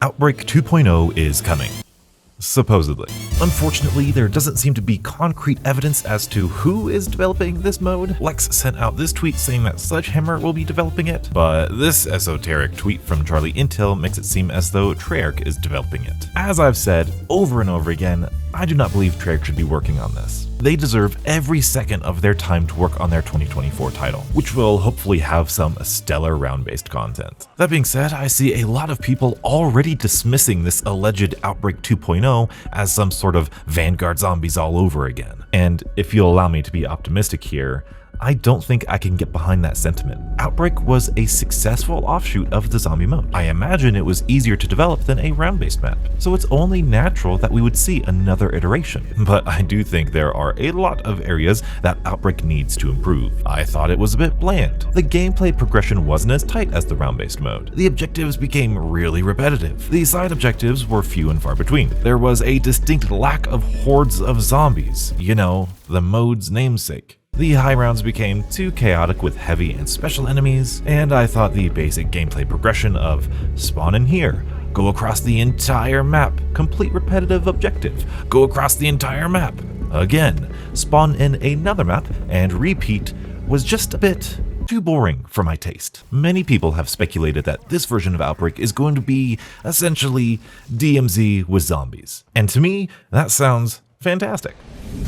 Outbreak 2.0 is coming. Supposedly. Unfortunately, there doesn't seem to be concrete evidence as to who is developing this mode. Lex sent out this tweet saying that Sledgehammer will be developing it, but this esoteric tweet from Charlie Intel makes it seem as though Treyarch is developing it. As I've said over and over again, I do not believe Treyarch should be working on this. They deserve every second of their time to work on their 2024 title, which will hopefully have some stellar round-based content. That being said, I see a lot of people already dismissing this alleged Outbreak 2.0 as some sort of Vanguard zombies all over again. And if you'll allow me to be optimistic here, I don't think I can get behind that sentiment. Outbreak was a successful offshoot of the zombie mode. I imagine it was easier to develop than a round-based map, so it's only natural that we would see another iteration. But I do think there are a lot of areas that Outbreak needs to improve. I thought it was a bit bland. The gameplay progression wasn't as tight as the round-based mode. The objectives became really repetitive. The side objectives were few and far between. There was a distinct lack of hordes of zombies. You know, the mode's namesake. The high rounds became too chaotic with heavy and special enemies, and I thought the basic gameplay progression of spawn in here, go across the entire map, complete repetitive objective, go across the entire map, again, spawn in another map, and repeat was just a bit too boring for my taste. Many people have speculated that this version of Outbreak is going to be essentially DMZ with zombies, and to me, that sounds fantastic.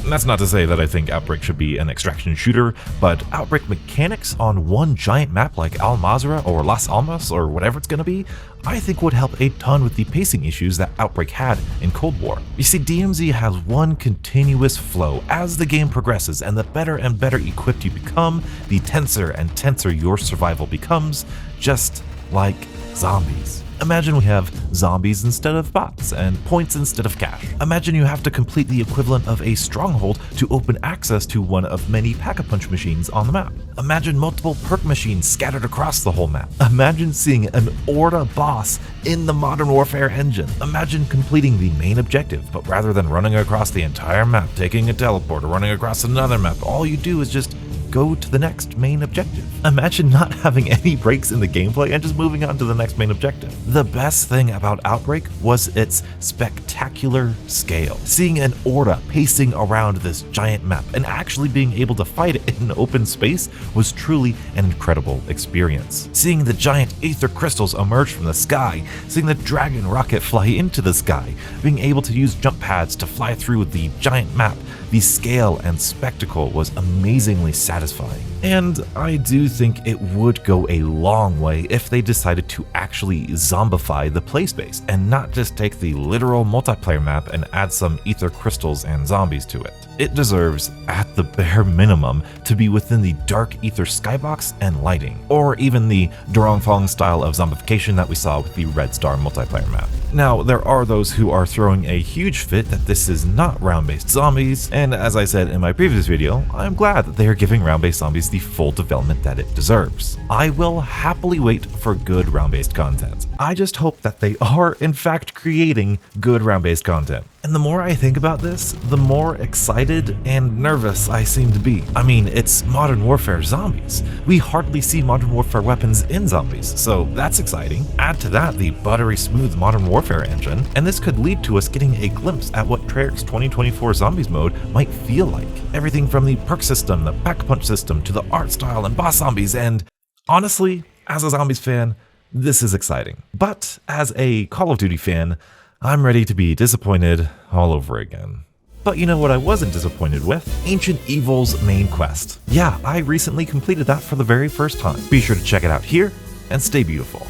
That's not to say that I think Outbreak should be an extraction shooter, but Outbreak mechanics on one giant map like Al Mazrah or Las Almas or whatever it's gonna be, I think would help a ton with the pacing issues that Outbreak had in Cold War. You see, DMZ has one continuous flow as the game progresses, and the better and better equipped you become, the tenser and tenser your survival becomes, just like zombies. Imagine we have zombies instead of bots and points instead of cash. Imagine you have to complete the equivalent of a stronghold to open access to one of many pack-a-punch machines on the map. Imagine multiple perk machines scattered across the whole map. Imagine seeing an Orda boss in the Modern Warfare engine. Imagine completing the main objective, but rather than running across the entire map, taking a teleport, or running across another map, all you do is just go to the next main objective. Imagine not having any breaks in the gameplay and just moving on to the next main objective. The best thing about Outbreak was its spectacular scale. Seeing an Orda pacing around this giant map and actually being able to fight it in open space was truly an incredible experience. Seeing the giant aether crystals emerge from the sky, seeing the dragon rocket fly into the sky, being able to use jump pads to fly through the giant map, the scale and spectacle was amazingly satisfying. And I do think it would go a long way if they decided to actually zombify the play space and not just take the literal multiplayer map and add some ether crystals and zombies to it. It deserves, at the bare minimum, to be within the dark ether skybox and lighting, or even the Dorongfang style of zombification that we saw with the Red Star multiplayer map. Now, there are those who are throwing a huge fit that this is not round-based zombies, and as I said in my previous video, I'm glad that they are giving round-based zombies the full development that it deserves. I will happily wait for good round-based content. I just hope that they are, in fact, creating good round-based content. And the more I think about this, the more excited and nervous I seem to be. I mean, it's Modern Warfare zombies. We hardly see Modern Warfare weapons in zombies, so that's exciting. Add to that the buttery smooth Modern Warfare engine, and this could lead to us getting a glimpse at what Treyarch's 2024 Zombies mode might feel like. Everything from the perk system, the pack-punch system, to the art style and boss zombies, and honestly, as a Zombies fan, this is exciting. But as a Call of Duty fan, I'm ready to be disappointed all over again. But you know what I wasn't disappointed with? Ancient Evil's main quest. Yeah, I recently completed that for the very first time. Be sure to check it out here, and stay beautiful.